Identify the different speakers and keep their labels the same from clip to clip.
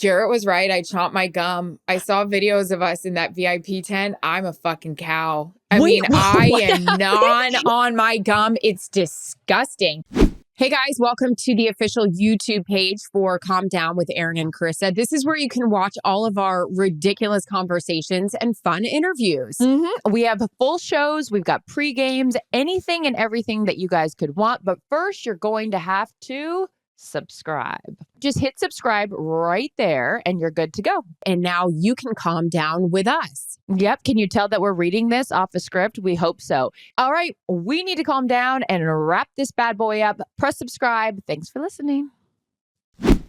Speaker 1: Jarret was right. I chomped my gum. I saw videos of us in that VIP tent. I'm a fucking cow. I am gnawing on my gum. It's disgusting. Hey guys, welcome to the official YouTube page for Calm Down with Erin and Charissa. This is where you can watch all of our ridiculous conversations and fun interviews.
Speaker 2: We have full shows. We've got pre-games, anything and everything that you guys could want. But first, you're going to have to subscribe. Just hit subscribe right there and you're good to go.
Speaker 1: And now you can calm down with us.
Speaker 2: Yep. Can you tell that we're reading this off a script? We hope so. All right. We need to calm down and wrap this bad boy up. Press subscribe. Thanks for listening.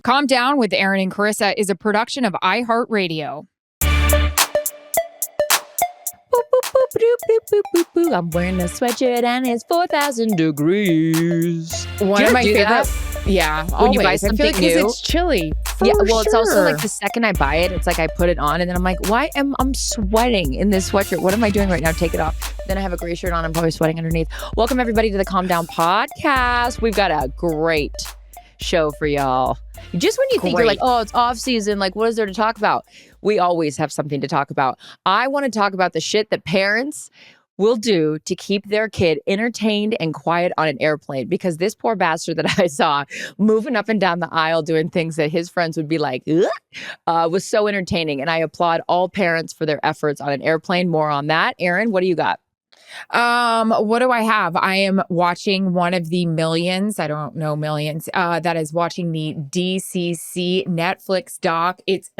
Speaker 1: Calm Down with Erin and Charissa is a production of iHeartRadio.
Speaker 2: I'm wearing a sweatshirt and it's 4,000 degrees.
Speaker 1: One of my favorite. Yeah.
Speaker 2: When you buy something new.
Speaker 1: It's chilly.
Speaker 2: It's also like the second I buy it, it's like I put it on and then I'm like, I'm sweating in this sweatshirt. What am I doing right now? Take it off. Then I have a gray shirt on. I'm probably sweating underneath. Welcome everybody to the Calm Down podcast. We've got a great show for y'all. Just when you think you're like, oh, it's off season, like what is there to talk about? We always have something to talk about. I want to talk about the shit that parents will do to keep their kid entertained and quiet on an airplane, because this poor bastard that I saw moving up and down the aisle doing things that his friends would be like, was so entertaining. And I applaud all parents for their efforts on an airplane. More on that. Erin, what do you got?
Speaker 1: What do I have? I am watching one of the millions. I don't know millions. That is watching the DCC Netflix doc. It's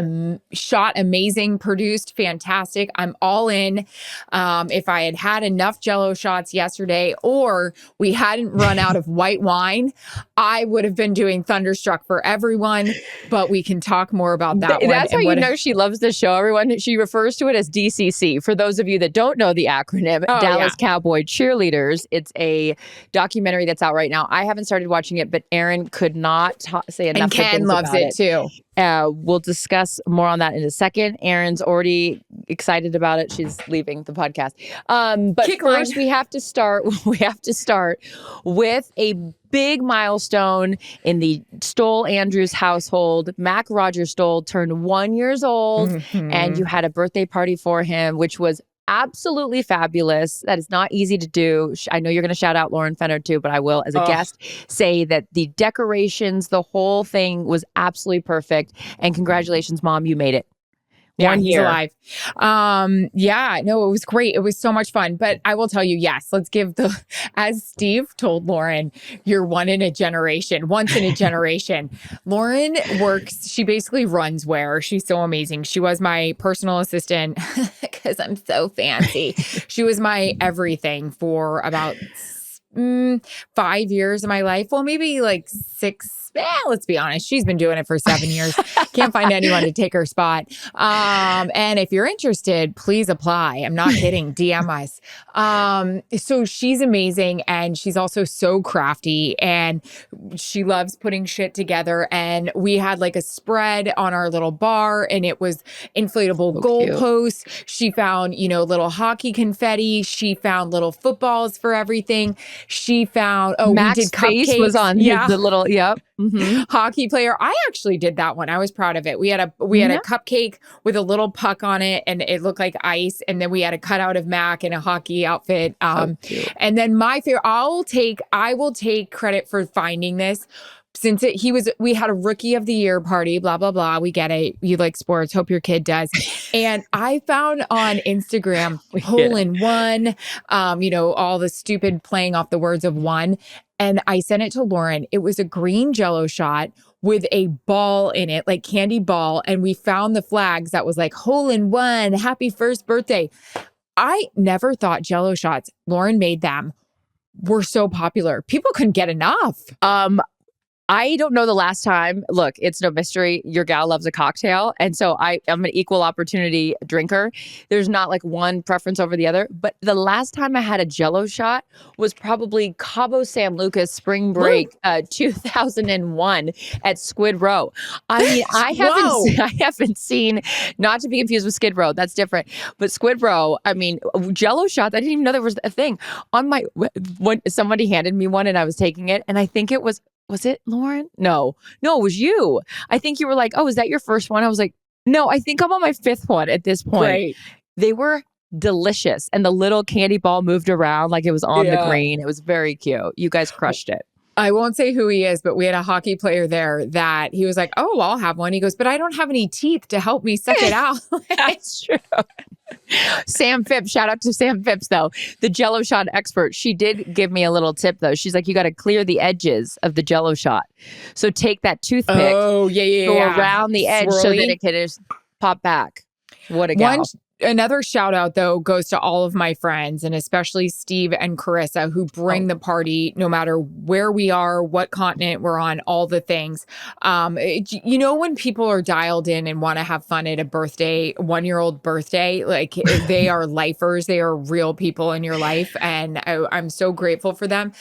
Speaker 1: shot amazing, produced fantastic. I'm all in. If I had had enough Jello shots yesterday, or we hadn't run out of white wine, I would have been doing Thunderstruck for everyone. But we can talk more about that one.
Speaker 2: That's how you know she loves the show, everyone. She refers to it as DCC. For those of you that don't know the acronym, Dallas Cowboy Cheerleaders. It's a documentary that's out right now. I haven't started watching it, but Erin could not say enough.
Speaker 1: And Ken loves it too.
Speaker 2: We'll discuss more on that in a second. Erin's already excited about it. She's leaving the podcast. But first, we have to start. We have to start with a big milestone in the Stoll Andrews household. Mack Roger Stoll turned 1 year old, and you had a birthday party for him, which was absolutely fabulous. That is not easy to do. I know you're going to shout out Lauren Fenner too, but I will, as a guest, say that the decorations, the whole thing was absolutely perfect. And congratulations, Mom, you made it.
Speaker 1: Yeah, he's alive. It was great. It was so much fun. But I will tell you, yes, let's give as Steve told Lauren, you're once in a generation. Lauren works, she basically runs Wear. She's so amazing. She was my personal assistant because I'm so fancy. She was my everything for about 5 years of my life. Well, maybe like 6. Let's be honest. She's been doing it for 7 years. Can't find anyone to take her spot. And if you're interested, please apply. I'm not kidding. DM us. So she's amazing. And she's also so crafty and she loves putting shit together. And we had like a spread on our little bar and it was inflatable goalposts. She found, little hockey confetti. She found little footballs for everything. She found,
Speaker 2: Mack's
Speaker 1: we did cupcakes.
Speaker 2: Face was on the little,
Speaker 1: hockey player. I actually did that one. I was proud of it. We had a cupcake with a little puck on it and it looked like ice. And then we had a cutout of Mack in a hockey outfit. And then my favorite, I will take credit for finding this. Since we had a rookie of the year party, blah, blah, blah. We get it. You like sports. Hope your kid does. And I found on Instagram, hole in one, all the stupid playing off the words of one. And I sent it to Lauren. It was a green Jello shot with a ball in it, like candy ball. And we found the flags that was like hole in one, happy first birthday. I never thought Jello shots, Lauren made them, were so popular. People couldn't get enough.
Speaker 2: I don't know the last time. Look, it's no mystery. Your gal loves a cocktail. And so I'm an equal opportunity drinker. There's not like one preference over the other. But the last time I had a Jello shot was probably Cabo San Lucas spring break 2001 at Squid Row. I mean, I haven't seen, not to be confused with Skid Row. That's different. But Squid Row, I mean, Jello shots, I didn't even know there was a thing. When somebody handed me one and I was taking it. And I think it was Was it Lauren? No, it was you. I think you were like, oh, is that your first one? I was like, no, I think I'm on my 5th one at this point.
Speaker 1: Great.
Speaker 2: They were delicious. And the little candy ball moved around like it was on the green. It was very cute. You guys crushed it.
Speaker 1: I won't say who he is, but we had a hockey player there that he was like, oh, I'll have one. He goes, but I don't have any teeth to help me suck it out.
Speaker 2: That's true. Sam Phipps, shout out to Sam Phipps, though, the Jell-O shot expert. She did give me a little tip, though. She's like, you got to clear the edges of the Jell-O shot. So take that toothpick, go around the edge so that it can just pop back. What a gal.
Speaker 1: Another shout out, though, goes to all of my friends and especially Steve and Charissa, who bring the party no matter where we are, what continent we're on, all the things. When people are dialed in and want to have fun at a 1-year-old birthday, like they are lifers. They are real people in your life. And I'm so grateful for them.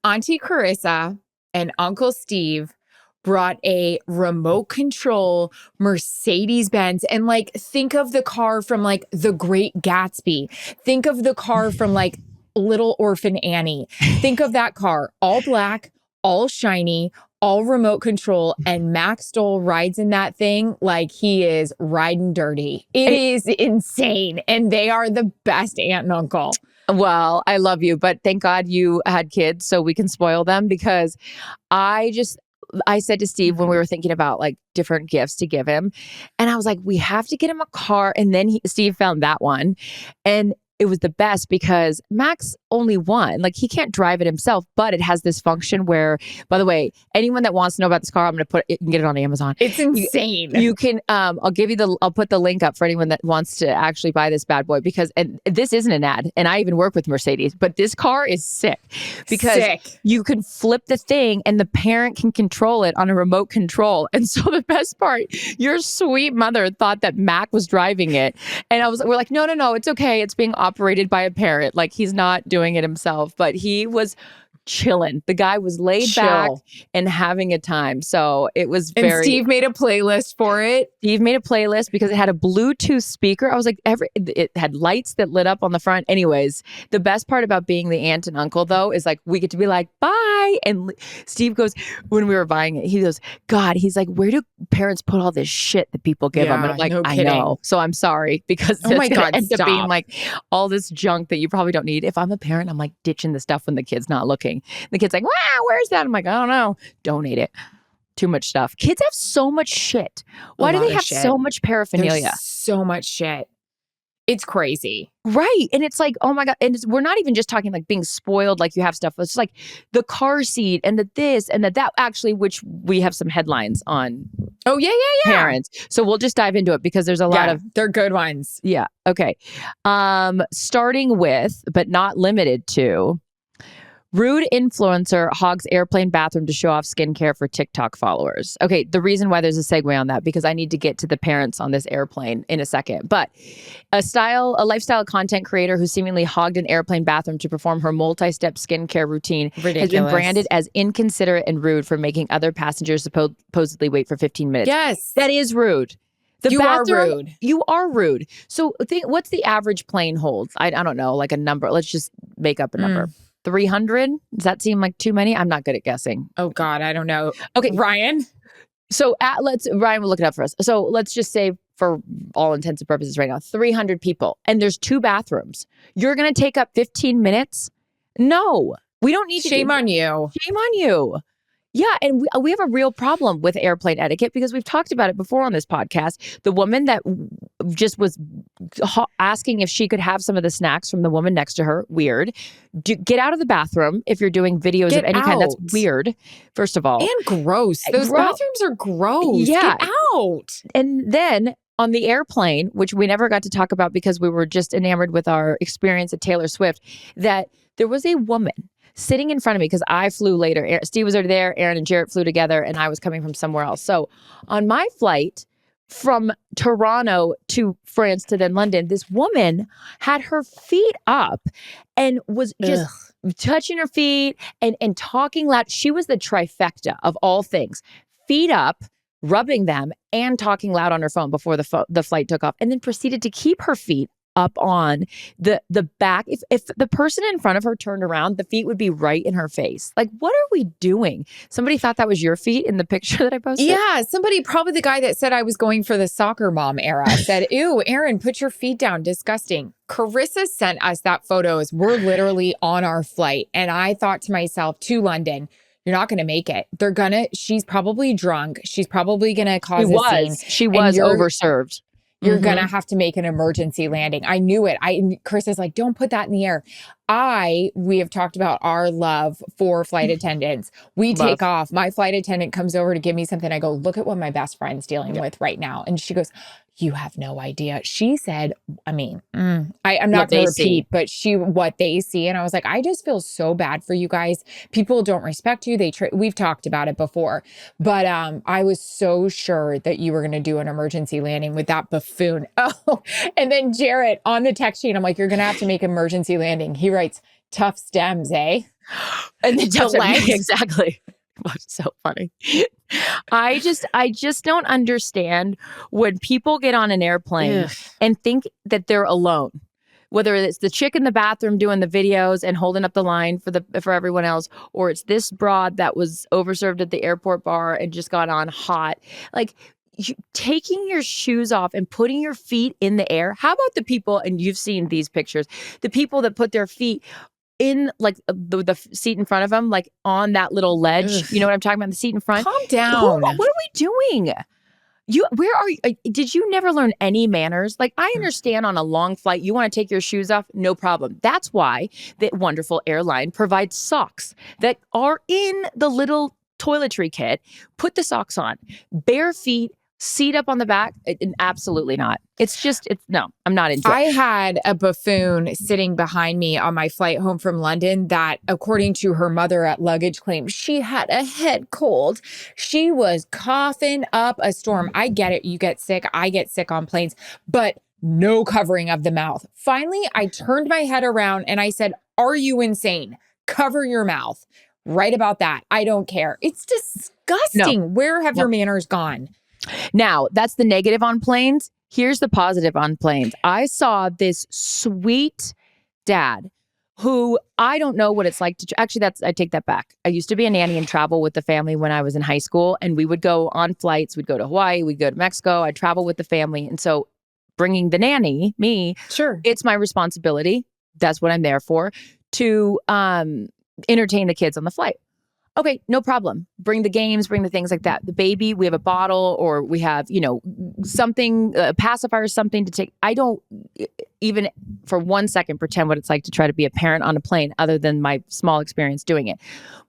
Speaker 1: Auntie Charissa and Uncle Steve brought a remote control Mercedes-Benz, and like, think of the car from like The Great Gatsby. Think of the car from like Little Orphan Annie. Think of that car, all black, all shiny, all remote control, and Mack Stoll rides in that thing like he is riding dirty. It is insane, and they are the best aunt and uncle.
Speaker 2: Well, I love you, but thank God you had kids so we can spoil them, because I said to Steve when we were thinking about like different gifts to give him, and I was like, we have to get him a car. And then Steve found that one, and it was the best because Max only one. Like, he can't drive it himself, but it has this function where, by the way, anyone that wants to know about this car, I'm going to put it, you can get it on Amazon.
Speaker 1: It's insane.
Speaker 2: You can, I'll put the link up for anyone that wants to actually buy this bad boy, because, and this isn't an ad, and I even work with Mercedes, but this car is sick because you can flip the thing and the parent can control it on a remote control. And so the best part, your sweet mother thought that Mac was driving it. And we're like, no, it's okay. It's being operated by a parent. Like, he's not doing it himself, but he was chilling. The guy was laid back and having a time. So it was very...
Speaker 1: And Steve made a playlist for it.
Speaker 2: Steve made a playlist because it had a Bluetooth speaker. I was like, it had lights that lit up on the front. Anyways, the best part about being the aunt and uncle, though, is like, we get to be like, bye. And Steve goes, when we were buying it, he goes, God, he's like, where do parents put all this shit that people give them? And I'm like, I know. So I'm sorry, because
Speaker 1: oh my God,
Speaker 2: ends up being like all this junk that you probably don't need. If I'm a parent, I'm like ditching the stuff when the kid's not looking. The kid's like, wow, where's that? I'm like, I don't know. Donate it. Too much stuff. Kids have so much shit. Why do they have so much paraphernalia?
Speaker 1: There's so much shit. It's crazy.
Speaker 2: Right. And it's like, oh my God. And we're not even just talking like being spoiled, like you have stuff. It's like the car seat and the this and that actually, which we have some headlines on.
Speaker 1: Oh, yeah.
Speaker 2: Parents. So we'll just dive into it because there's a lot of...
Speaker 1: They're good ones.
Speaker 2: Yeah. Okay. Starting with, but not limited to... Rude influencer hogs airplane bathroom to show off skincare for TikTok followers. Okay, the reason why there's a segue on that, because I need to get to the parents on this airplane in a second. But a lifestyle content creator who seemingly hogged an airplane bathroom to perform her multi-step skincare routine has been branded as inconsiderate and rude for making other passengers supposedly wait for 15 minutes.
Speaker 1: Yes.
Speaker 2: That is rude.
Speaker 1: You are rude.
Speaker 2: You are rude. So what's the average plane holds? I don't know, like a number. Let's just make up a number. 300? Does that seem like too many? I'm not good at guessing.
Speaker 1: Oh God, I don't know.
Speaker 2: Okay,
Speaker 1: Ryan.
Speaker 2: So Ryan will look it up for us. So let's just say, for all intents and purposes right now, 300 people, and there's 2 bathrooms. You're going to take up 15 minutes? No, we don't need to.
Speaker 1: Shame on you.
Speaker 2: Shame on you. Yeah, and we have a real problem with airplane etiquette because we've talked about it before on this podcast. The woman that just was asking if she could have some of the snacks from the woman next to her, weird. Get out of the bathroom if you're doing videos of any kind. That's weird, first of all.
Speaker 1: And gross. Those bathrooms are gross.
Speaker 2: Yeah.
Speaker 1: Get out.
Speaker 2: And then on the airplane, which we never got to talk about because we were just enamored with our experience at Taylor Swift, that there was a woman sitting in front of me because I flew later. Steve was already there. Erin and Jarret flew together, and I was coming from somewhere else. So on my flight from Toronto to France to then London, this woman had her feet up and was just touching her feet and talking loud. She was the trifecta of all things. Feet up, rubbing them, and talking loud on her phone before the flight took off, and then proceeded to keep her feet up on the back. If the person in front of her turned around, the feet would be right in her face. Like, what are we doing? Somebody thought that was your feet in the picture that I posted?
Speaker 1: Yeah, somebody, probably the guy that said I was going for the soccer mom era, said, ew, Erin, put your feet down. Disgusting. Charissa sent us that photo as we're literally on our flight. And I thought to myself, to London, you're not going to make it. She's probably drunk. She's probably going to cause a scene.
Speaker 2: She was overserved.
Speaker 1: You're going to have to make an emergency landing. I knew it. Chris is like, don't put that in the air. We have talked about our love for flight attendants. We take off. My flight attendant comes over to give me something. I go, look at what my best friend's dealing with right now. And she goes, you have no idea. She said, I mean, I'm not going to repeat, but what they see. And I was like, I just feel so bad for you guys. People don't respect you. We've talked about it before, but I was so sure that you were going to do an emergency landing with that buffoon. Oh, and then Jarret on the text sheet, I'm like, you're going to have to make emergency landing. He writes, tough stems, eh?
Speaker 2: And the legs. Exactly. So funny. I just don't understand when people get on an airplane and think that they're alone. Whether it's the chick in the bathroom doing the videos and holding up the line for everyone else, or it's this broad that was overserved at the airport bar and just got on hot. Like, taking your shoes off and putting your feet in the air. How about the people, and you've seen these pictures, the people that put their feet in like the seat in front of them, like on that little ledge. Ugh. You know what I'm talking about? The seat in front.
Speaker 1: Calm down.
Speaker 2: What are we doing? Where are you? Did you never learn any manners? Like, I understand on a long flight, you want to take your shoes off, no problem. That's why the wonderful airline provides socks that are in the little toiletry kit. Put the socks on. Bare feet, seat up on the back. Absolutely not. No, I'm not into it.
Speaker 1: I had a buffoon sitting behind me on my flight home from London that, according to her mother at luggage claim, she had a head cold. She was coughing up a storm. I get it. You get sick. I get sick on planes, but no covering of the mouth. Finally, I turned my head around and I said, are you insane? Cover your mouth. Right about that. I don't care. It's disgusting. No. Where have your manners gone?
Speaker 2: Now, that's the negative on planes. Here's the positive on planes. I saw this sweet dad who, I don't know what it's like to... Actually, I take that back. I used to be a nanny and travel with the family when I was in high school, and we would go on flights. We'd go to Hawaii. We'd go to Mexico. I'd travel with the family. And so bringing the nanny, me,
Speaker 1: sure,
Speaker 2: it's my responsibility. That's what I'm there for, to entertain the kids on the flight. Okay, no problem. Bring the games, bring the things like that. The baby, we have a bottle or we have, something, a pacifier, something to take. I don't even for 1 second pretend what it's like to try to be a parent on a plane other than my small experience doing it.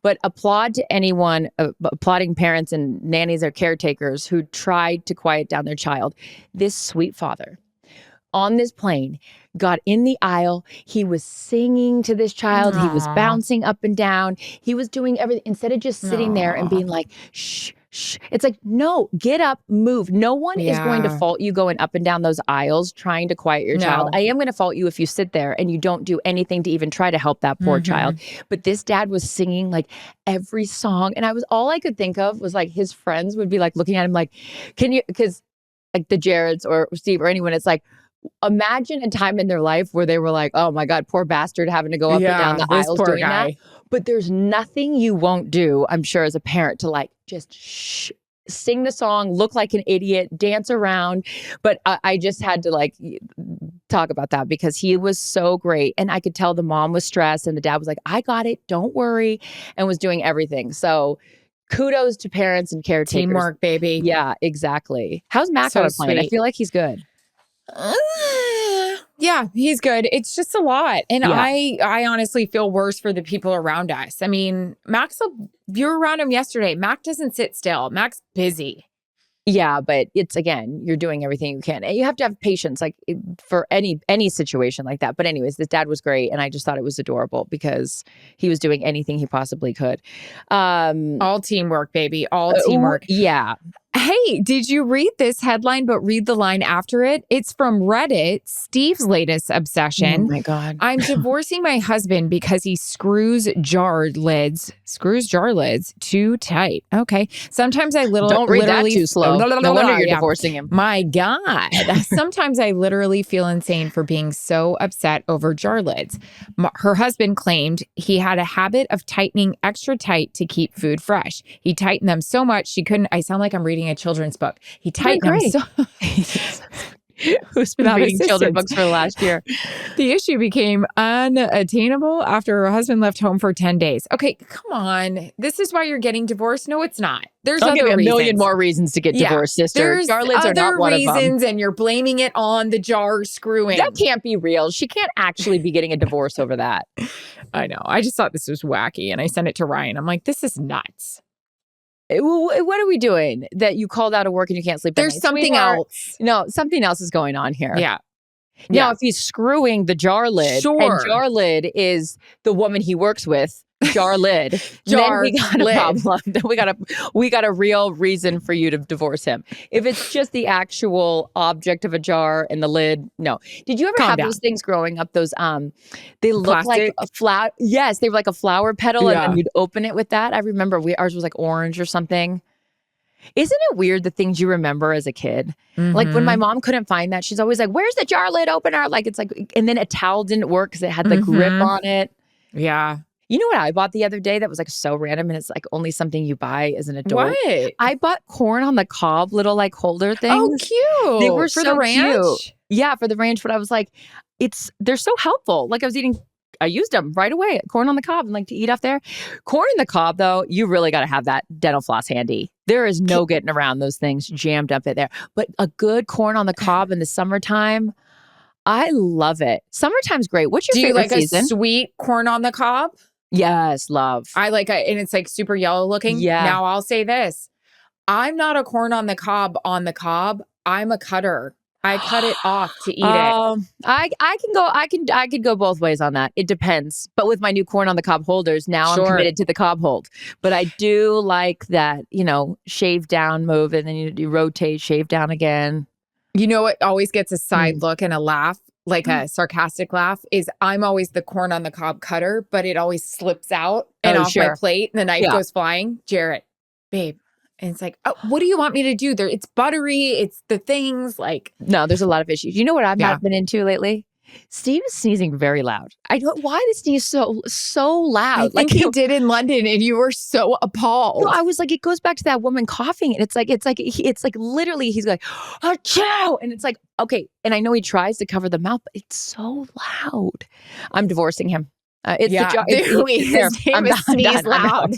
Speaker 2: But applaud to anyone, applauding parents and nannies or caretakers who tried to quiet down their child. This sweet father on this plane got in the aisle. He was singing to this child. Aww. He was bouncing up and down. He was doing everything instead of just sitting there and being like, shh, shh. It's like, no, get up, move. No one is going to fault you going up and down those aisles trying to quiet your child. I am going to fault you if you sit there and you don't do anything to even try to help that poor child. But this dad was singing like every song. And all I could think of was like his friends would be like looking at him like, can you, because like the Jarrets or Steve or anyone, it's like, imagine a time in their life where they were like, oh my God, poor bastard having to go up and down the aisles doing that. But there's nothing you won't do, I'm sure, as a parent to like just sing the song, look like an idiot, dance around. But I just had to like talk about that because he was so great. And I could tell the mom was stressed and the dad was like, I got it, don't worry, and was doing everything. So kudos to parents and caretakers.
Speaker 1: Teamwork, baby.
Speaker 2: Yeah, exactly. How's Mack on a plane? I feel like he's good.
Speaker 1: Yeah, he's good. It's just a lot. And I honestly feel worse for the people around us. I mean, you were around him yesterday. Mack doesn't sit still. Mack's busy.
Speaker 2: Yeah, but it's, again, you're doing everything you can. And you have to have patience, like for any situation like that. But anyways, this dad was great. And I just thought it was adorable because he was doing anything he possibly could.
Speaker 1: All teamwork, baby. All teamwork.
Speaker 2: Yeah.
Speaker 1: Hey, did you read this headline, but read the line after it? It's from Reddit, Steve's latest obsession.
Speaker 2: Oh my God.
Speaker 1: I'm divorcing my husband because he screws jar lids too tight. Okay. Sometimes I
Speaker 2: Don't read that too slow. No wonder you're divorcing him.
Speaker 1: My God. Sometimes I literally feel insane for being so upset over jar lids. Her husband claimed he had a habit of tightening extra tight to keep food fresh. He tightened them so much she couldn't. I sound like I'm reading a children's book. He tightened them so
Speaker 2: Who's been reading children's books for the last year?
Speaker 1: The issue became unattainable after her husband left home for 10 days. Okay, come on. This is why you're getting divorced? No, it's not. There's
Speaker 2: I'll
Speaker 1: other
Speaker 2: give you a
Speaker 1: reasons.
Speaker 2: million more reasons to get divorced, sister.
Speaker 1: There's
Speaker 2: jar lids are not one of them.
Speaker 1: other reasons, and you're blaming it on the jar screwing.
Speaker 2: That can't be real. She can't actually be getting a divorce over that.
Speaker 1: I know. I just thought this was wacky, and I sent it to Ryan. I'm like, this is nuts.
Speaker 2: What are we doing that you called out of work and you can't sleep?
Speaker 1: There's something else.
Speaker 2: No, something else is going on here.
Speaker 1: Yeah.
Speaker 2: Now, if he's screwing the jar lid, and jar lid is the woman he works with, jar lid, then we got a problem. Then we got a real reason for you to divorce him. If it's just the actual object of a jar and the lid, no. Did you ever have those things growing up? Those they look like a flower. Yes, they were like a flower petal, and then you'd open it with that. I remember ours was like orange or something. Isn't it weird the things you remember as a kid? Mm-hmm. Like when my mom couldn't find that, she's always like, "Where's the jar lid opener?" Like it's like, and then a towel didn't work because it had the grip on it.
Speaker 1: Yeah.
Speaker 2: You know what I bought the other day that was like so random, and it's like only something you buy as an adult?
Speaker 1: What?
Speaker 2: I bought corn on the cob little like holder things.
Speaker 1: Oh, cute.
Speaker 2: They were
Speaker 1: for
Speaker 2: so
Speaker 1: the ranch?
Speaker 2: cute. Yeah, for the ranch. But I was like, they're so helpful. Like I used them right away. Corn on the cob and like to eat off there. Corn in the cob, though, you really got to have that dental floss handy. There is no getting around those things jammed up in there. But a good corn on the cob in the summertime, I love it. Summertime's great. What's your favorite season?
Speaker 1: Do you like a sweet corn on the cob?
Speaker 2: Yes, love.
Speaker 1: I like it, and it's like super yellow looking.
Speaker 2: Yeah.
Speaker 1: Now I'll say this. I'm not a corn on the cob. I'm a cutter. I cut it off to eat it.
Speaker 2: I could go both ways on that. It depends. But with my new corn on the cob holders, now I'm committed to the cob hold. But I do like that, shave down move, and then you rotate, shave down again.
Speaker 1: You know what always gets a side look and a laugh, like a sarcastic laugh, is I'm always the corn on the cob cutter, but it always slips out and off my plate and the knife goes flying. Jarret, babe. And it's like, oh, what do you want me to do? It's buttery. It's the things like.
Speaker 2: No, there's a lot of issues. You know what I've not been into lately? Steve is sneezing very loud. Why does sneeze so loud?
Speaker 1: I think he did in London, and you were so appalled.
Speaker 2: No, I was like, it goes back to that woman coughing, and it's like literally he's like, achoo, and it's like, okay. And I know he tries to cover the mouth, but it's so loud. I'm divorcing him. It's the job.
Speaker 1: His name is Sneeze Loud.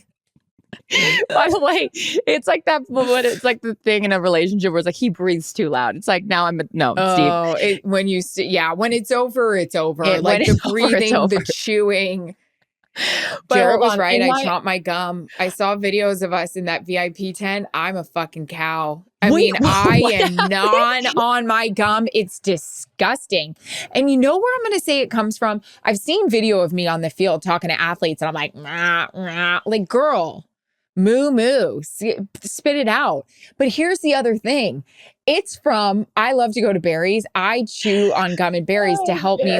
Speaker 2: By the way, it's like that moment. It's like the thing in a relationship where it's like he breathes too loud. It's like now Steve.
Speaker 1: When it's over, it's over. Like the breathing, the chewing. Jarret was right. I chomped my gum. I saw videos of us in that VIP tent. I'm a fucking cow. I am gnawing on my gum. It's disgusting. And you know where I'm going to say it comes from? I've seen video of me on the field talking to athletes, and I'm like, nah, nah. Like, girl, moo moo, spit it out. But here's the other thing. It's from, I love to go to Barry's. I chew on gum and berries to help me,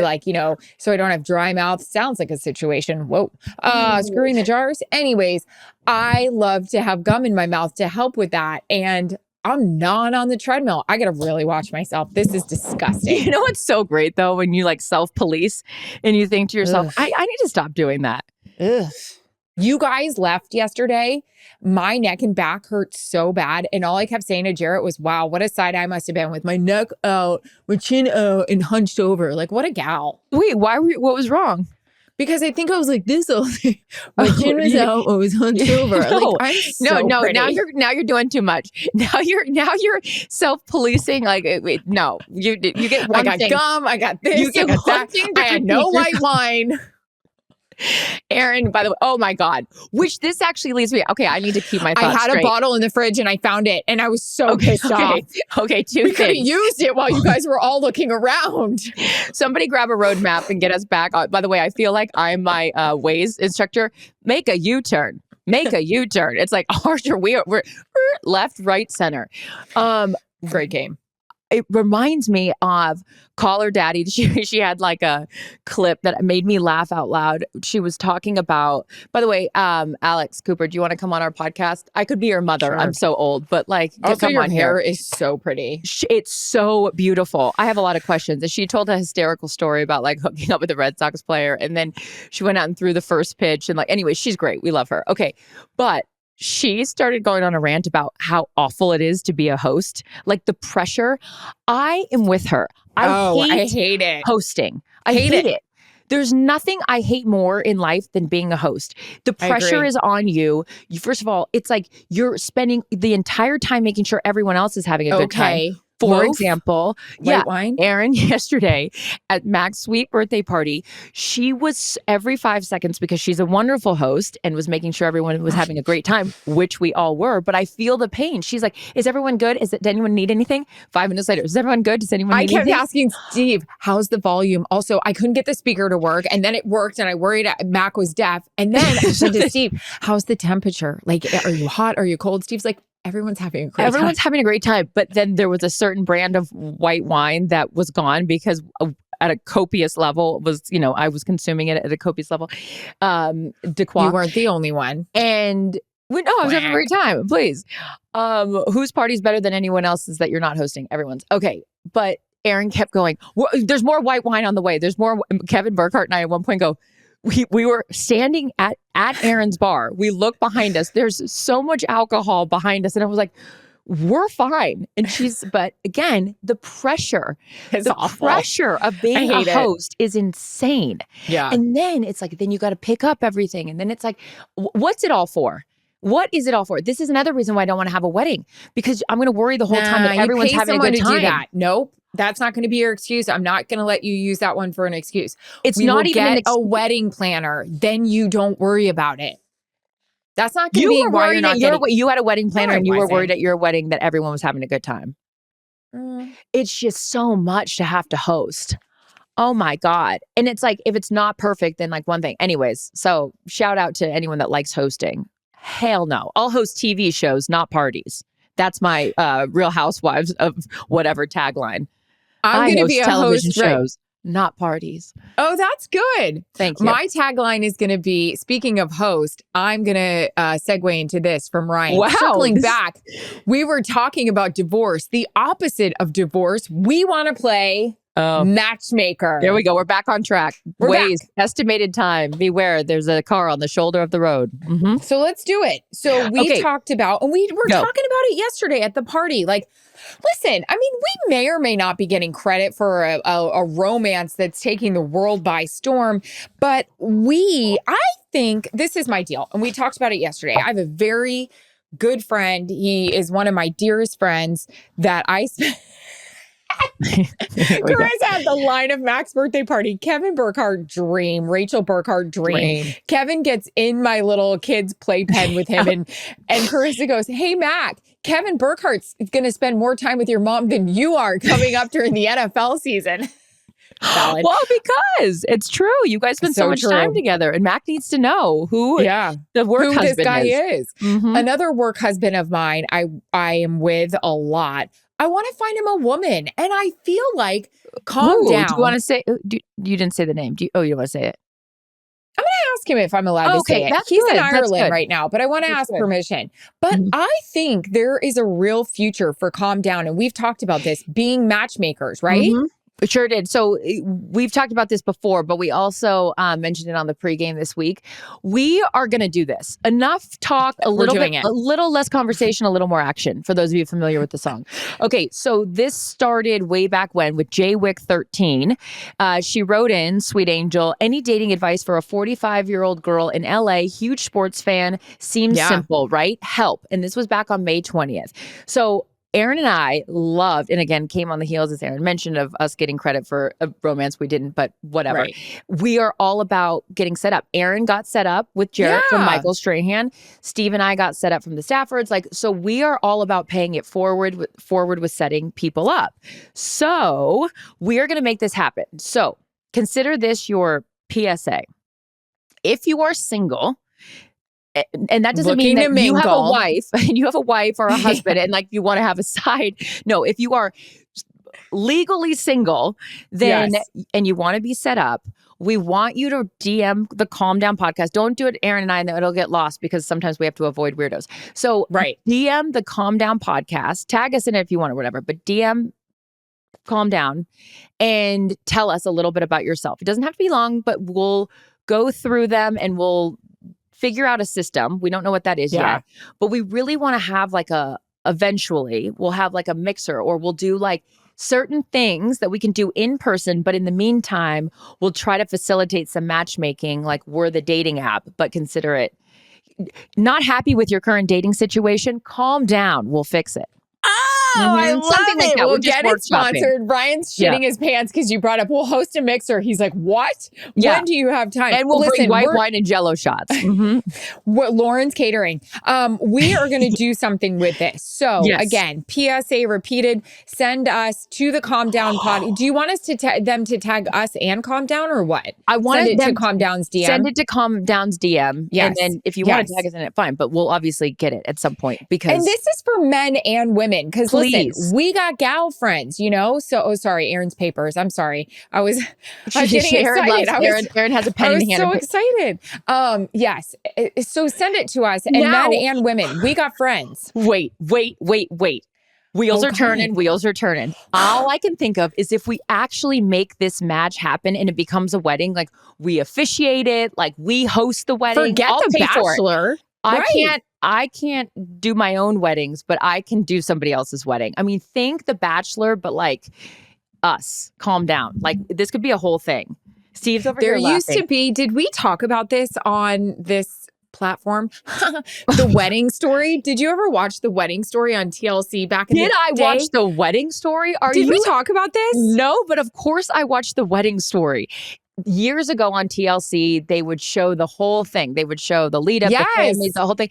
Speaker 1: so I don't have dry mouth. Sounds like a situation. Whoa. Screwing the jars. Anyways, I love to have gum in my mouth to help with that. And I'm not on the treadmill. I got to really watch myself. This is disgusting.
Speaker 2: You know what's so great, though, when you self-police and you think to yourself, I need to stop doing that.
Speaker 1: Ugh. You guys left yesterday. My neck and back hurt so bad. And all I kept saying to Jarret was, wow, what a side I must have been with my neck out, my chin out, and hunched over. Like, what a gal.
Speaker 2: Wait, what was wrong?
Speaker 1: Because I think I was like this all day. My chin was out, I was hunched over.
Speaker 2: No, now you're doing too much. Now you're self-policing. Like, wait, no. You get one
Speaker 1: thing. I got gum, I got this,
Speaker 2: you get
Speaker 1: I got that. I had no white wine.
Speaker 2: Erin, by the way, oh my God, which this actually leads me. Okay, I need to keep my thoughts straight.
Speaker 1: A bottle in the fridge and I found it and I was so pissed off.
Speaker 2: Okay,
Speaker 1: we could have used it while you guys were all looking around.
Speaker 2: Somebody grab a roadmap and get us back. By the way, I feel like I'm my Waze instructor. Make a U-turn. Make a U-turn. It's like, Archer, we're left, right, center.
Speaker 1: Great game.
Speaker 2: It reminds me of Call Her Daddy. She had like a clip that made me laugh out loud. She was talking about, by the way, Alex Cooper, do you want to come on our podcast? I could be your mother.
Speaker 1: Sure.
Speaker 2: I'm so old, but like,
Speaker 1: also
Speaker 2: come
Speaker 1: your
Speaker 2: on
Speaker 1: hair
Speaker 2: here.
Speaker 1: is so pretty.
Speaker 2: It's so beautiful. I have a lot of questions. And she told a hysterical story about like hooking up with a Red Sox player. And then she went out and threw the first pitch. And like, anyway, she's great. We love her. Okay. But she started going on a rant about how awful it is to be a host, like the pressure. I am with her. I hate
Speaker 1: it.
Speaker 2: Hosting. I hate it. There's nothing I hate more in life than being a host. The pressure is on you. First of all, it's like you're spending the entire time making sure everyone else is having a good time. For example,
Speaker 1: white wine.
Speaker 2: Erin yesterday at Mack's sweet birthday party, she was every 5 seconds, because she's a wonderful host and was making sure everyone was having a great time, which we all were. But I feel the pain. She's like, "Is everyone good? Does anyone need anything?" 5 minutes later, "Is everyone good? Does anyone need anything?"
Speaker 1: I kept asking Steve, "How's the volume?" Also, I couldn't get the speaker to work, and then it worked, and I worried Mac was deaf. And then I said to Steve, "How's the temperature? Like, are you hot? Are you cold?" Steve's like, Everyone's having a great time.
Speaker 2: But then there was a certain brand of white wine that was gone because at a copious level was, I was consuming it at a copious level.
Speaker 1: You weren't the only one.
Speaker 2: And I was having a great time. Please. Whose party's better than anyone else's that you're not hosting? Everyone's. Okay. But Erin kept going, "There's more white wine on the way. There's more." Kevin Burkhardt and I at one point go, we were standing at Erin's bar. We look behind us. There's so much alcohol behind us. And I was like, "We're fine." And but again, the pressure, pressure of being a host is insane.
Speaker 1: Yeah.
Speaker 2: And then it's like, then you got to pick up everything. And then it's like, what's it all for? What is it all for? This is another reason why I don't want to have a wedding, because I'm going to worry the whole time that everyone's having a good time.
Speaker 1: Do that. Nope. That's not going to be your excuse. I'm not going to let you use that one for an excuse.
Speaker 2: It's not even
Speaker 1: a wedding planner. Then you don't worry about it. That's not going to be why you're not
Speaker 2: you had a wedding planner and you were worried at your wedding that everyone was having a good time. It's just so much to have to host. Oh my God. And it's like, if it's not perfect, then like one thing. Anyways, so shout out to anyone that likes hosting. Hell no. I'll host TV shows, not parties. That's my Real Housewives of whatever tagline.
Speaker 1: I'm going to be a
Speaker 2: television
Speaker 1: host,
Speaker 2: shows, not parties.
Speaker 1: Oh, that's good.
Speaker 2: Thank you.
Speaker 1: My tagline is going to be, speaking of host, I'm going to segue into this from Ryan.
Speaker 2: Wow.
Speaker 1: Circling back, we were talking about divorce. The opposite of divorce, we want to play matchmaker.
Speaker 2: There we go. We're back on track. Estimated time. Beware. There's a car on the shoulder of the road. Mm-hmm.
Speaker 1: So let's do it. So we talked about, and we were talking about it yesterday at the party. Like, listen, I mean, we may or may not be getting credit for a romance that's taking the world by storm, but I think this is my deal. And we talked about it yesterday. I have a very good friend. He is one of my dearest friends that I Carissa had the line of Mack's birthday party. Kevin Burkhardt dream. Rachel Burkhardt dream. Kevin gets in my little kid's playpen with him, and Carissa goes, "Hey Mack, Kevin Burkhardt's going to spend more time with your mom than you are coming up during the NFL season." Valid.
Speaker 2: Well, because it's true. You guys spend so much time together, and Mack needs to know who the work husband
Speaker 1: this guy is.
Speaker 2: Mm-hmm.
Speaker 1: Another work husband of mine I am with a lot. I want to find him a woman. And I feel like, calm down.
Speaker 2: Do you want to say, you didn't say the name. You don't want to say it?
Speaker 1: I'm going to ask him if I'm allowed to say it. He's in Ireland right now, but I want to ask permission. But I think there is a real future for Calm Down. And we've talked about this, being matchmakers, right?
Speaker 2: Mm-hmm. We sure did. So we've talked about this before, but we also mentioned it on the pregame this week. We are going to do this. Enough talk, a little less conversation, a little more action, for those of you familiar with the song. Okay, so this started way back when with J Wick 13. She wrote in, Sweet Angel, "Any dating advice for a 45-year-old girl in LA, huge sports fan, seems simple, right? Help." And this was back on May 20th. So Erin and I loved, and again, came on the heels, as Erin mentioned, of us getting credit for a romance we didn't, but whatever. Right. We are all about getting set up. Erin got set up with Jarret from Michael Strahan. Steve and I got set up from the Staffords. So we are all about paying it forward with setting people up. So we are going to make this happen. So consider this your PSA. If you are single, And that doesn't mean that you have a wife and you have a wife or a husband and like you want to have a side. No, if you are legally single, then and you want to be set up, we want you to DM the Calm Down podcast. Don't do it, Erin and I, and it'll get lost because sometimes we have to avoid weirdos. So DM the Calm Down podcast, tag us in it if you want or whatever, but DM Calm Down and tell us a little bit about yourself. It doesn't have to be long, but we'll go through them and we'll figure out a system. We don't know what that is yet, but we really want to have like eventually we'll have like a mixer, or we'll do like certain things that we can do in person. But in the meantime, we'll try to facilitate some matchmaking, like we're the dating app, but consider it. Not happy with your current dating situation? Calm down. We'll fix it.
Speaker 1: I love something it. Like that. We'll get it sponsored. Ryan's shitting his pants because you brought up, we'll host a mixer. He's like, what? When do you have time?
Speaker 2: And we'll bring white wine and Jello shots.
Speaker 1: Lauren's catering. We are going to do something with this. So again, PSA repeated, send us to the Calm Down pod. Do you want us to them to tag us and Calm Down or what?
Speaker 2: I want
Speaker 1: it to Calm Down's DM.
Speaker 2: Send it to Calm Down's DM. Yes. And then if you want to tag us in it, fine. But we'll obviously get it at some point because.
Speaker 1: And this is for men and women because listen, we got gal friends, you know? So, sorry, Erin's papers. I'm sorry. I was getting excited.
Speaker 2: Erin has a pen in hand.
Speaker 1: I was so excited. Yes. So send it to us and men and women. We got friends.
Speaker 2: Wait. Wheels are turning. All I can think of is if we actually make this match happen and it becomes a wedding, like we officiate it, like we host the wedding.
Speaker 1: Forget the Bachelor.
Speaker 2: I can't do my own weddings, but I can do somebody else's wedding. I mean, think The Bachelor, but like us. Calm down. Like this could be a whole thing. Steve's over here laughing.
Speaker 1: There used to be, did we talk about this on this platform? The Wedding Story. Did you ever watch The Wedding Story on TLC back in the day?
Speaker 2: Did I watch The Wedding Story?
Speaker 1: Did we talk about this?
Speaker 2: No, but of course I watched The Wedding Story. Years ago on TLC, they would show the whole thing. They would show the lead up, the families, the whole thing.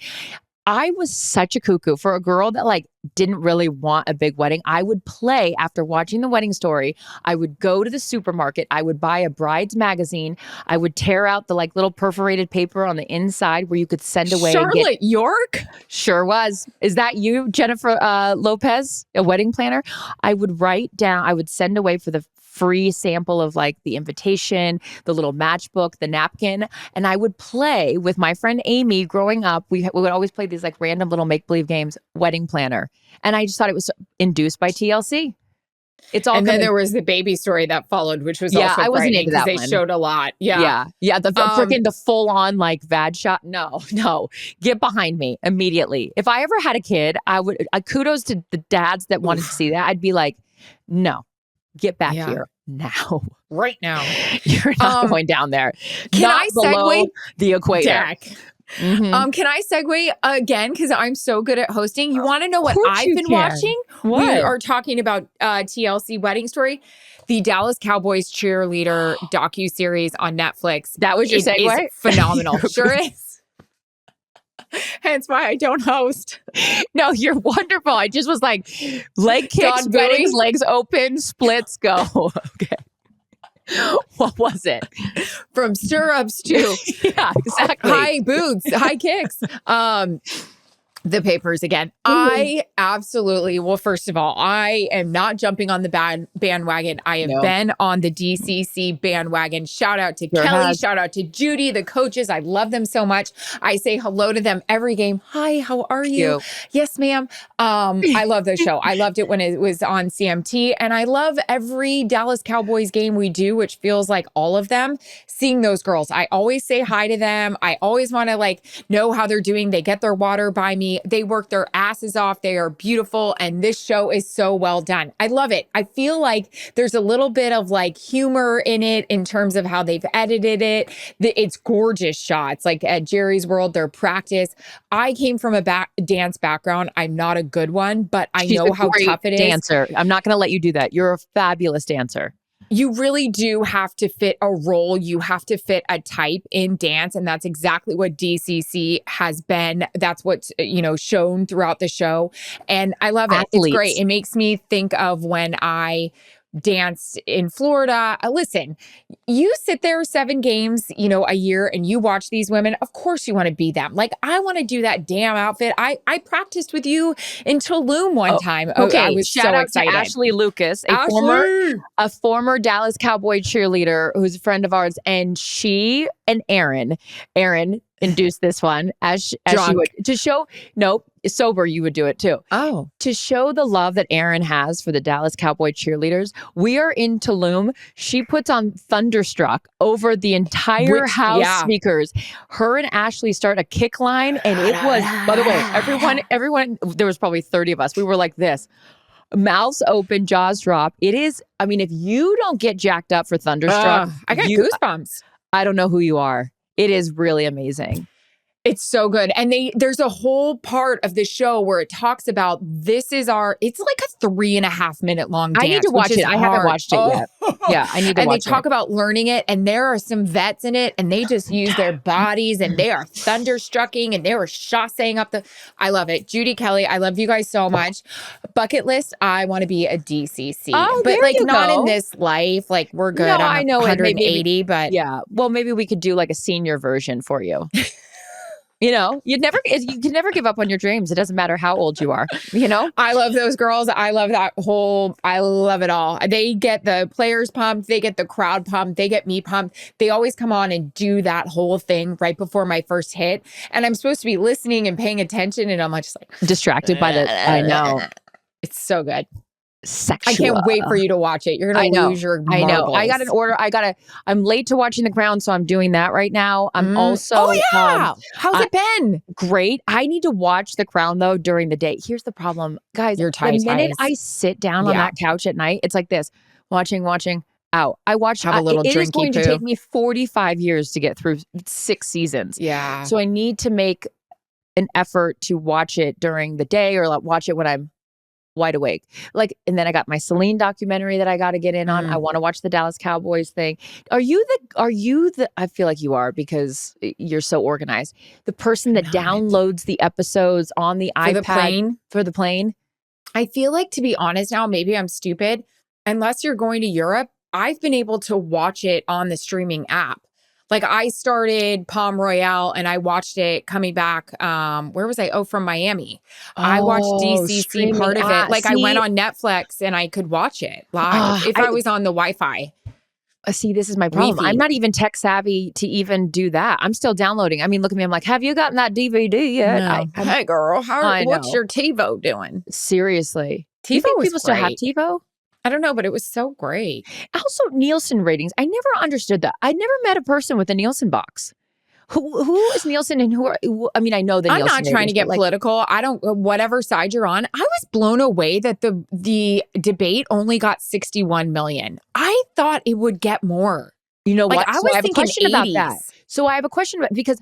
Speaker 2: I was such a cuckoo for a girl that like didn't really want a big wedding. I would play after watching The Wedding Story. I would go to the supermarket. I would buy a bride's magazine. I would tear out the like little perforated paper on the inside where you could send away.
Speaker 1: Charlotte York?
Speaker 2: Sure was. Is that you, Jennifer Lopez, a wedding planner? I would write down, I would send away for the free sample of like the invitation, the little matchbook, the napkin. And I would play with my friend Amy growing up. We would always play these like random little make-believe games, wedding planner. And I just thought it was induced by TLC. It's all.
Speaker 1: And then there was the baby story that followed, which was also
Speaker 2: I wasn't into that
Speaker 1: because they showed a lot. Yeah.
Speaker 2: The freaking the full on like vag shot. No, get behind me immediately. If I ever had a kid, I would. Kudos to the dads that wanted to see that. I'd be like, no, get back here now,
Speaker 1: right now.
Speaker 2: You're not going down there.
Speaker 1: Can I segue
Speaker 2: the equator?
Speaker 1: Can I segue again? Because I'm so good at hosting. You want to know what I've been watching?
Speaker 2: What?
Speaker 1: We are talking about TLC Wedding Story, the Dallas Cowboys cheerleader docuseries on Netflix.
Speaker 2: That was your segue?
Speaker 1: Is phenomenal. Sure is. Hence why I don't host.
Speaker 2: No, you're wonderful. I just was like, leg kicks, weddings, legs open, splits, go. Okay. What was it?
Speaker 1: From stirrups to
Speaker 2: exactly.
Speaker 1: High boots, high kicks. The papers again. I absolutely, well, first of all, I am not jumping on the bandwagon. I have been on the DCC bandwagon. Shout out to Kelly. Shout out to Judy, the coaches. I love them so much. I say hello to them every game. Hi, how are you? Yes, ma'am. I love the show. I loved it when it was on CMT. And I love every Dallas Cowboys game we do, which feels like all of them. Seeing those girls, I always say hi to them. I always want to like know how they're doing. They get their water by me. They work their asses off. They are beautiful. And this show is so well done. I love it. I feel like there's a little bit of like humor in it in terms of how they've edited it. It's gorgeous shots. Like at Jerry's World, their practice. I came from a dance background. I'm not a good one, but I know how tough it is.
Speaker 2: Dancer. I'm not going to let you do that. You're a fabulous dancer.
Speaker 1: You really do have to fit a role. You have to fit a type in dance. And that's exactly what DCC has been. That's what's, shown throughout the show. And I love it. It's great. It makes me think of when I danced in Florida. Listen, you sit there 7 games, a year and you watch these women. Of course you want to be them. Like, I want to do that damn outfit. I practiced with you in Tulum one time.
Speaker 2: Okay.
Speaker 1: I was
Speaker 2: Shout
Speaker 1: so
Speaker 2: out
Speaker 1: excited.
Speaker 2: to Ashley Lucas, a former Dallas Cowboy cheerleader who's a friend of ours. And she and Erin induced this one as she would, to show, sober, you would do it too.
Speaker 1: Oh.
Speaker 2: To show the love that Erin has for the Dallas Cowboy cheerleaders. We are in Tulum. She puts on Thunderstruck over the entire house speakers. Her and Ashley start a kick line, and it was, by the way, everyone, there was probably 30 of us. We were like this. Mouths open, jaws drop. It is, if you don't get jacked up for Thunderstruck,
Speaker 1: I got goosebumps.
Speaker 2: I don't know who you are. It is really amazing.
Speaker 1: It's so good. And there's a whole part of the show where it talks about it's like a 3.5 minute long dance.
Speaker 2: I need to watch it. I haven't watched it yet. Yeah, I need to watch it.
Speaker 1: And they talk about learning it, and there are some vets in it, and they just use their bodies, and they are thunderstrucking, and they were chassing up I love it. Judy Kelly, I love you guys so much. Bucket list, I want to be a DCC.
Speaker 2: Oh,
Speaker 1: but like not in this life. Like, we're good.
Speaker 2: No, I know
Speaker 1: 180, but
Speaker 2: yeah. Well, maybe we could do like a senior version for you. You can never give up on your dreams. It doesn't matter how old you are,
Speaker 1: I love those girls. I love I love it all. They get the players pumped. They get the crowd pumped. They get me pumped. They always come on and do that whole thing right before my first hit. And I'm supposed to be listening and paying attention. And I'm just like
Speaker 2: distracted by I know.
Speaker 1: It's so good.
Speaker 2: Sexual.
Speaker 1: I can't wait for you to watch it. You're going to lose your marbles.
Speaker 2: I know. I got an order. I'm late to watching The Crown, so I'm doing that right now. I'm also.
Speaker 1: Oh, yeah. How's it been?
Speaker 2: Great. I need to watch The Crown, though, during the day. Here's the problem. Guys, the minute I sit down on that couch at night, it's like this. Watching, out. I watch.
Speaker 1: Have a little
Speaker 2: It is going to
Speaker 1: poo.
Speaker 2: take me 45 years to get through 6 seasons.
Speaker 1: Yeah.
Speaker 2: So I need to make an effort to watch it during the day or watch it when I'm wide awake. And then I got my Celine documentary that I got to get in on. I want to watch the Dallas Cowboys thing. Are you the, I feel like you are because you're so organized. The person that downloads the episodes on the iPad for the plane?
Speaker 1: I feel like, to be honest now, maybe I'm stupid. Unless you're going to Europe, I've been able to watch it on the streaming app. Like, I started Palm Royale and I watched it coming back. Where was I? Oh, from Miami. I watched DCC part of it. Like, I went on Netflix and I could watch it live if I was on the Wi-Fi.
Speaker 2: See, this is my problem. I'm not even tech savvy to even do that. I'm still downloading. Look at me. I'm like, have you gotten that DVD yet?
Speaker 1: No. Hey, girl, what's your TiVo doing?
Speaker 2: Seriously.
Speaker 1: TiVo was
Speaker 2: people still have TiVo?
Speaker 1: I don't know, but it was so great.
Speaker 2: Also, Nielsen ratings. I never understood that. I never met a person with a Nielsen box. Who is Nielsen and I know that
Speaker 1: I'm
Speaker 2: Nielsen
Speaker 1: not trying to get political. I don't, whatever side you're on. I was blown away that the debate only got 61 million. I thought it would get more.
Speaker 2: You know what?
Speaker 1: I was thinking 80s.
Speaker 2: About that. So I have a question because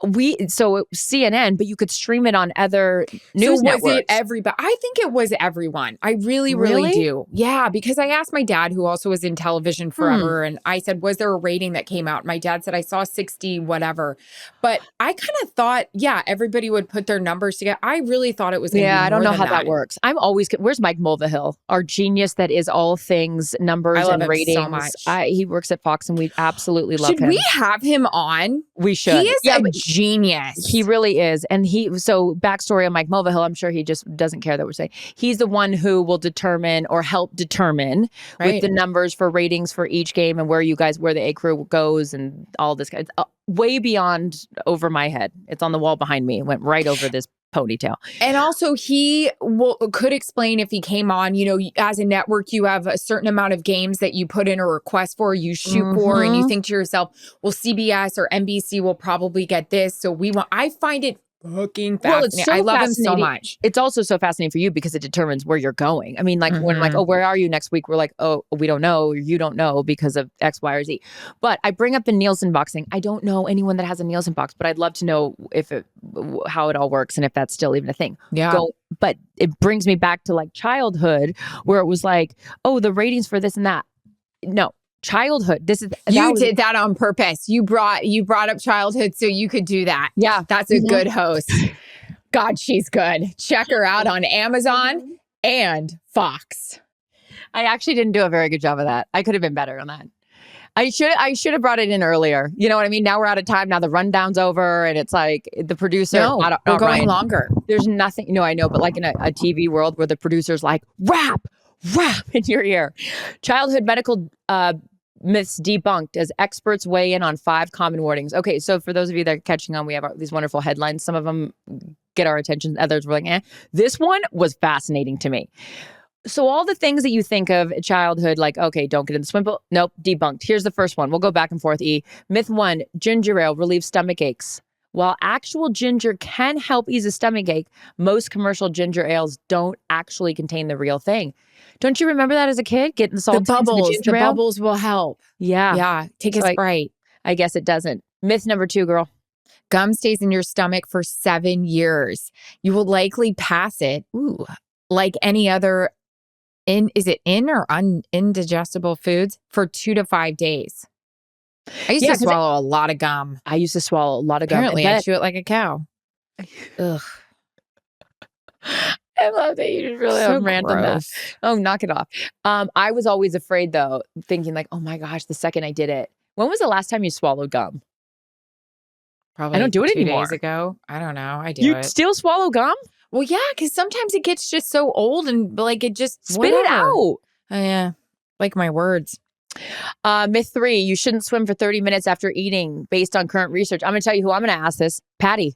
Speaker 2: CNN, but you could stream it on other news networks.
Speaker 1: Was it everybody? I think it was everyone. I really, really do. Yeah, because I asked my dad, who also was in television forever, and I said, was there a rating that came out? My dad said, I saw 60, whatever. But I kind of thought, everybody would put their numbers together. I really thought it was going to be
Speaker 2: I don't know how
Speaker 1: that
Speaker 2: works. I'm always, where's Mike Mulvihill, our genius that is all things numbers and ratings.
Speaker 1: So much.
Speaker 2: He works at Fox and we absolutely love him.
Speaker 1: Should we have him on?
Speaker 2: We should.
Speaker 1: He is a genius.
Speaker 2: He really is. And so backstory on Mike Mulvihill, I'm sure he just doesn't care that we're saying. He's the one who will determine or help determine with the numbers for ratings for each game and where the A crew goes and all this. It's way beyond over my head. It's on the wall behind me. It went right over this ponytail.
Speaker 1: And also he could explain if he came on, as a network, you have a certain amount of games that you put in a request for, you shoot for, and you think to yourself, well, CBS or NBC will probably get this. So I find it fucking fascinating. I love him so much.
Speaker 2: It's also so fascinating for you because it determines where you're going. When I'm like, oh, where are you next week? We're like, oh, we don't know. Or you don't know because of X, Y, or Z. But I bring up the Nielsen box thing. I don't know anyone that has a Nielsen box, but I'd love to know how it all works and if that's still even a thing.
Speaker 1: Yeah.
Speaker 2: But it brings me back to childhood where it was like, oh, the ratings for this and that. No. Childhood.
Speaker 1: You did that on purpose. You brought up childhood so you could do that.
Speaker 2: Yeah.
Speaker 1: That's a good host. God, she's good. Check her out on Amazon and Fox.
Speaker 2: I actually didn't do a very good job of that. I could have been better on that. I should have brought it in earlier. You know what I mean? Now we're out of time. Now the rundown's over, and it's like the producer.
Speaker 1: No, we're going
Speaker 2: Ryan,
Speaker 1: longer.
Speaker 2: There's nothing. No, I know, but like in a TV world where the producer's like rap in your ear. Childhood medical myths debunked as experts weigh in on 5 common wordings. Okay, so for those of you that are catching on, we have these wonderful headlines. Some of them get our attention. Others were like, eh. This one was fascinating to me. So all the things that you think of at childhood, like, okay, don't get in the swim pool. Nope, debunked. Here's the first one. We'll go back and forth. Myth 1, ginger ale relieves stomach aches. While actual ginger can help ease a stomach ache, most commercial ginger ales don't actually contain the real thing. Don't you remember that as a kid? Getting the salt
Speaker 1: the bubbles will help.
Speaker 2: Yeah.
Speaker 1: Yeah. Take a Sprite.
Speaker 2: I guess it doesn't. Myth number 2, girl.
Speaker 1: Gum stays in your stomach for 7 years. You will likely pass it. Ooh, like any other is it in or indigestible foods for 2 to 5 days. I used to swallow a lot of gum.
Speaker 2: I used to swallow a lot of gum.
Speaker 1: Apparently, I chew it like a cow.
Speaker 2: Ugh. I love that you just really rant on that. Oh, knock it off. I was always afraid though, thinking like, oh my gosh, the second I did it. When was the last time you swallowed gum?
Speaker 1: Probably
Speaker 2: I don't do it
Speaker 1: 2
Speaker 2: anymore.
Speaker 1: days ago. I don't know. I do
Speaker 2: You
Speaker 1: it.
Speaker 2: still swallow gum?
Speaker 1: Well, yeah, because sometimes it gets just so old and like it just
Speaker 2: spit it out.
Speaker 1: Oh, yeah, like my words.
Speaker 2: Myth 3, you shouldn't swim for 30 minutes after eating based on current research. I'm going to tell you who I'm going to ask this. Patty,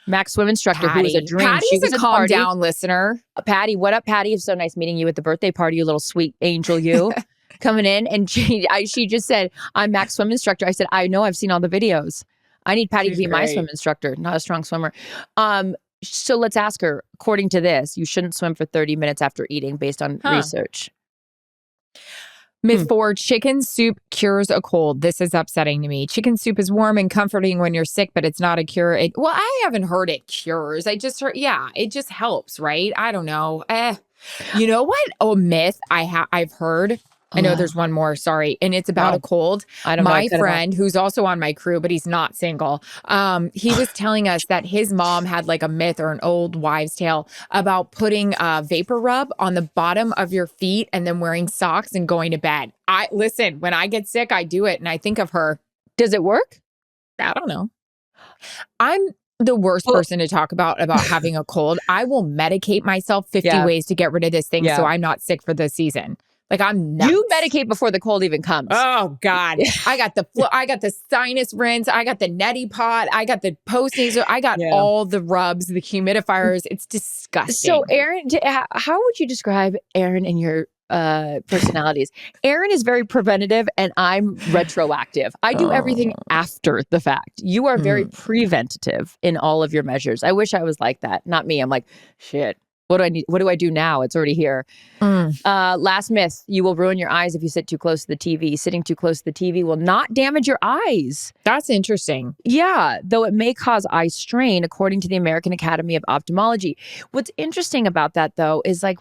Speaker 2: Mack's swim instructor, who was a dream.
Speaker 1: Patty's a calm down listener.
Speaker 2: Patty, what up, Patty? It's so nice meeting you at the birthday party, you little sweet angel, you. Coming in, and she just said, I'm Mack's swim instructor. I said, I know, I've seen all the videos. I need Patty to be my swim instructor, not a strong swimmer. So let's ask her, according to this, you shouldn't swim for 30 minutes after eating based on research.
Speaker 1: Myth 4, chicken soup cures a cold. This is upsetting to me. Chicken soup is warm and comforting when you're sick, but it's not a cure. Well, I haven't heard it cures. I just heard, it just helps, right? I don't know. You know what? Oh, myth I've heard. I know there's one more, sorry. And it's about a cold.
Speaker 2: I don't know.
Speaker 1: My friend, who's also on my crew, but he's not single, he was telling us that his mom had like a myth or an old wives' tale about putting vapor rub on the bottom of your feet and then wearing socks and going to bed. Listen, when I get sick, I do it and I think of her.
Speaker 2: Does it work?
Speaker 1: I don't know. I'm the worst person to talk about having a cold. I will medicate myself 50 ways to get rid of this thing so I'm not sick for the season. Like I'm nuts.
Speaker 2: You medicate before the cold even comes.
Speaker 1: Oh God. I got the sinus rinse. I got the neti pot. I got the post-nasal. I got all the rubs, the humidifiers. It's disgusting.
Speaker 2: So Erin, how would you describe Erin and your personalities? Erin is very preventative and I'm retroactive. I do everything after the fact. You are very preventative in all of your measures. I wish I was like that. Not me. I'm like, shit. What do I need? What do I do now? It's already here. Last myth. You will ruin your eyes if you sit too close to the TV. Sitting too close to the TV will not damage your eyes.
Speaker 1: That's interesting.
Speaker 2: Yeah, though it may cause eye strain, according to the American Academy of Ophthalmology. What's interesting about that, though, is like,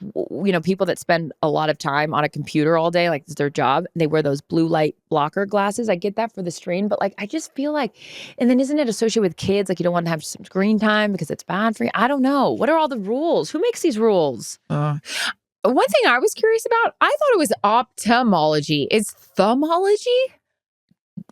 Speaker 2: people that spend a lot of time on a computer all day, like it's their job, they wear those blue light blocker glasses. I get that for the strain, but like, I just feel like, and then isn't it associated with kids? Like you don't want to have some screen time because it's bad for you. I don't know. What are all the rules? Who makes these rules?
Speaker 1: One thing I was curious about, I thought it was ophthalmology. Is thumbology?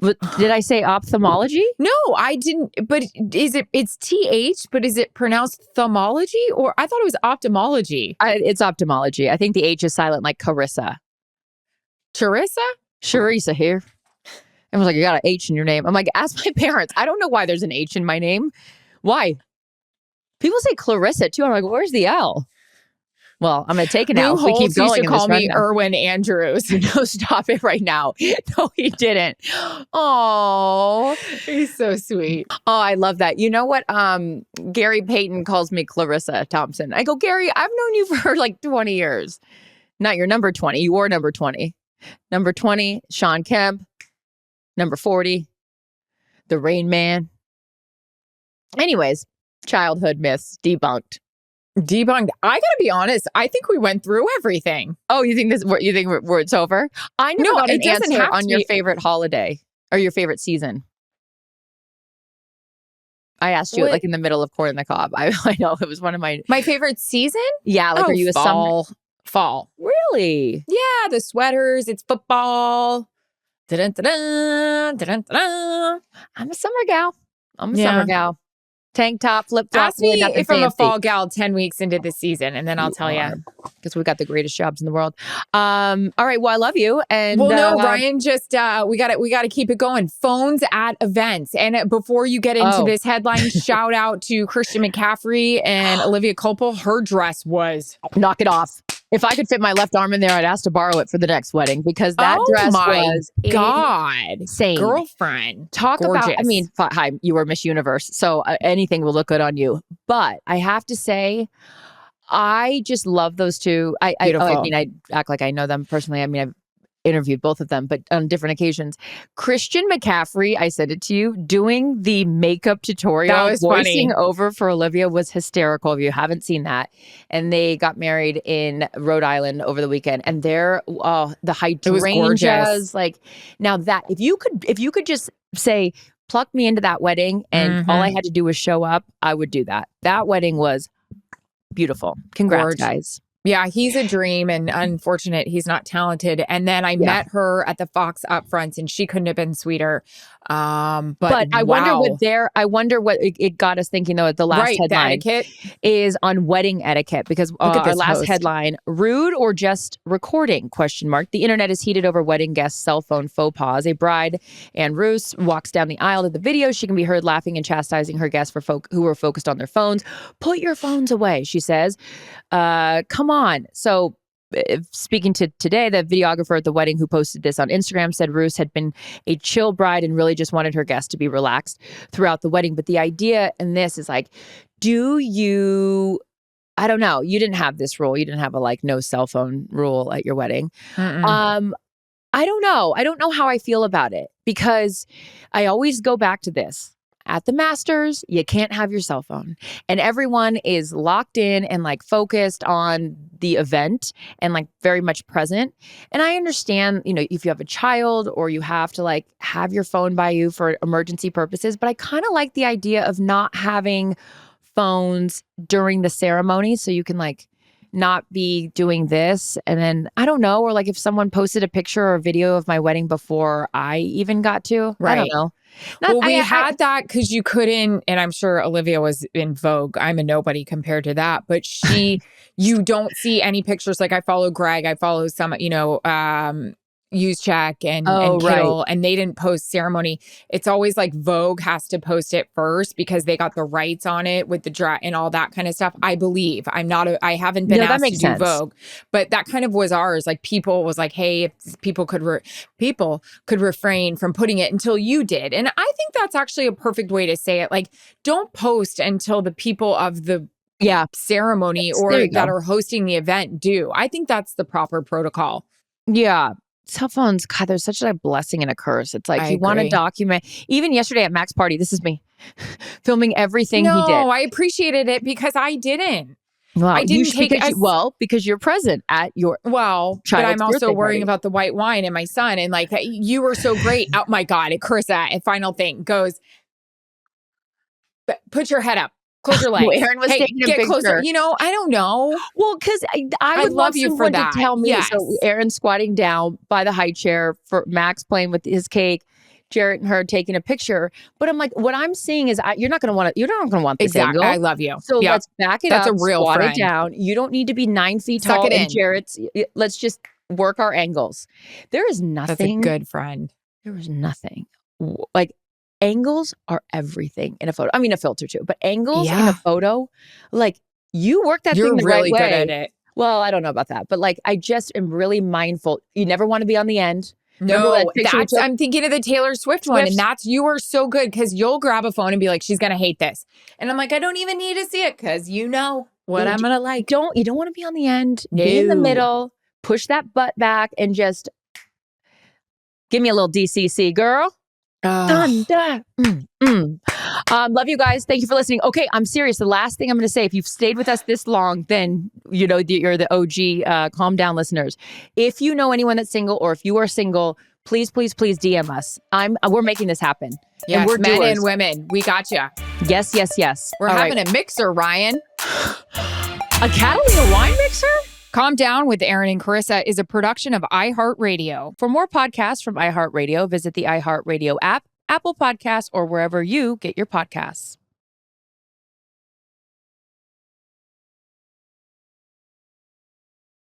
Speaker 2: Did I say ophthalmology?
Speaker 1: No, I didn't. But it's TH, but is it pronounced thumbology? Or I thought it was ophthalmology.
Speaker 2: It's ophthalmology. I think the H is silent like Charissa. Charissa here. I was like, you got an H in your name. I'm like, ask my parents. I don't know why there's an H in my name. Why? People say Clarissa too. I'm like, where's the L? Well, I'm going to take it now. We keep going.
Speaker 1: Used to call me Erwin Andrews.
Speaker 2: No, stop it right now. No, he didn't. Oh,
Speaker 1: he's so sweet.
Speaker 2: Oh, I love that. You know what? Gary Payton calls me Clarissa Thompson. I go, Gary, I've known you for like 20 years. Not your number 20. You were number 20. Number 20, Sean Kemp. Number 40, the Rain Man. Anyways, childhood myths debunked.
Speaker 1: I gotta be honest. I think we went through everything.
Speaker 2: Oh, you think it's over? I never got an answer on your favorite holiday or your favorite season. I asked you like in the middle of Corn on the Cob. I know it was one of my
Speaker 1: favorite season.
Speaker 2: Yeah, like are you a
Speaker 1: fall? Fall.
Speaker 2: Really?
Speaker 1: Yeah, the sweaters. It's football. Da-dun-da-dun, da-dun-da-dun.
Speaker 2: I'm a summer gal. Summer gal. Tank top, flip flop.
Speaker 1: Ask me if I'm a fall gal 10 weeks into the season, and then I'll tell you.
Speaker 2: Because we've got the greatest jobs in the world. All right. Well, I love you. And
Speaker 1: no, Ryan, just we got to keep it going. Phones at events. And before you get into this headline, shout out to Christian McCaffrey and Olivia Culpo. Her dress was
Speaker 2: knock it off. If I could fit my left arm in there, I'd ask to borrow it for the next wedding because that dress was insane.
Speaker 1: Girlfriend.
Speaker 2: Talk
Speaker 1: gorgeous.
Speaker 2: About, I mean, hi, you were Miss Universe, so anything will look good on you. But I have to say, I just love those two. I mean, I act like I know them personally. I mean, I've interviewed both of them, but on different occasions. Christian McCaffrey, I said it to you, doing the makeup tutorial,
Speaker 1: that was
Speaker 2: voicing
Speaker 1: funny.
Speaker 2: over for Olivia was hysterical. If you haven't seen that. And they got married in Rhode Island over the weekend. And the hydrangeas, like now that if you could just say, pluck me into that wedding and all I had to do was show up, I would do that. That wedding was beautiful. Congrats, guys.
Speaker 1: Yeah, he's a dream, and unfortunate he's not talented. And then I met her at the Fox Upfronts, and she couldn't have been sweeter. But
Speaker 2: I wonder what it got us thinking though. At the last headline is on wedding etiquette because our last headline: rude or just recording? ? The internet is heated over wedding guest's cell phone faux pas. A bride, Anne Roos, walks down the aisle to the video. She can be heard laughing and chastising her guests who were focused on their phones. Put your phones away, she says. Come on. So speaking to today, the videographer at the wedding who posted this on Instagram said Roos had been a chill bride and really just wanted her guests to be relaxed throughout the wedding. But the idea in this is like, I don't know. You didn't have this rule. You didn't have a no cell phone rule at your wedding. I don't know. I don't know how I feel about it because I always go back to this. At the Masters, you can't have your cell phone. And everyone is locked in and focused on the event and very much present. And I understand, if you have a child or you have to have your phone by you for emergency purposes, but I kind of like the idea of not having phones during the ceremony so you can not be doing this. And then I don't know, or if someone posted a picture or a video of my wedding before I even got to, I don't know.
Speaker 1: We had that because you couldn't, and I'm sure Olivia was in Vogue. I'm a nobody compared to that, but you don't see any pictures. I follow Greg, I follow some, Use Check and Kittle, and they didn't post ceremony. It's always Vogue has to post it first because they got the rights on it with the and all that kind of stuff. I believe I haven't been asked to do Vogue, but that kind of was ours. People was hey, if people could refrain from putting it until you did, and I think that's actually a perfect way to say it. Don't post until the people of the ceremony or that are hosting the event do. I think that's the proper protocol.
Speaker 2: Yeah. Cell phones, God, there's such a blessing and a curse. It's you want to document. Even yesterday at Mack's party, this is me filming everything he did.
Speaker 1: No, I appreciated it because I didn't.
Speaker 2: Well,
Speaker 1: I didn't take it.
Speaker 2: Because you're present at your
Speaker 1: but I'm also worrying about the white wine and my son. And you were so great. Oh my God, Charissa, and final thing goes, put your head up. Close your legs.
Speaker 2: Erin was taking a picture.
Speaker 1: Closer. I don't know.
Speaker 2: Well, because I would love you for that. To tell me. Yes. So Erin squatting down by the high chair for Max playing with his cake, Jarret and her taking a picture. But I'm what I'm seeing is you're not going to want this angle.
Speaker 1: I love you.
Speaker 2: So let's back it up.
Speaker 1: That's a real
Speaker 2: squat
Speaker 1: friend.
Speaker 2: it down. You don't need to be 9 feet tall. And Jarret's. Let's just work our angles. There is nothing.
Speaker 1: That's a good friend.
Speaker 2: There is nothing angles are everything in a photo. I mean, a filter too, but angles in a photo, you work that thing the right way. You're really good at it. Well, I don't know about that, but I just am really mindful. You never want to be on the end.
Speaker 1: No, I'm thinking of the Taylor Swift one, and you are so good because you'll grab a phone and be she's going to hate this. And I'm I don't even need to see it because what I'm going to like.
Speaker 2: You don't want to be on the end, be in the middle, push that butt back and just give me a little DCC, girl. Love you guys. Thank you for listening. Okay, I'm serious. The last thing I'm going to say, if you've stayed with us this long, then you're the OG Calm Down listeners. If you know anyone that's single or if you are single, please DM us. We're making this happen.
Speaker 1: Yes,
Speaker 2: and we're
Speaker 1: men
Speaker 2: doers.
Speaker 1: and women. We got you.
Speaker 2: Yes.
Speaker 1: We're having a mixer, Ryan.
Speaker 2: A Catalina wine mixer?
Speaker 1: Calm Down with Erin and Charissa is a production of iHeartRadio.
Speaker 2: For more podcasts from iHeartRadio, visit the iHeartRadio app, Apple Podcasts, or wherever you get your podcasts.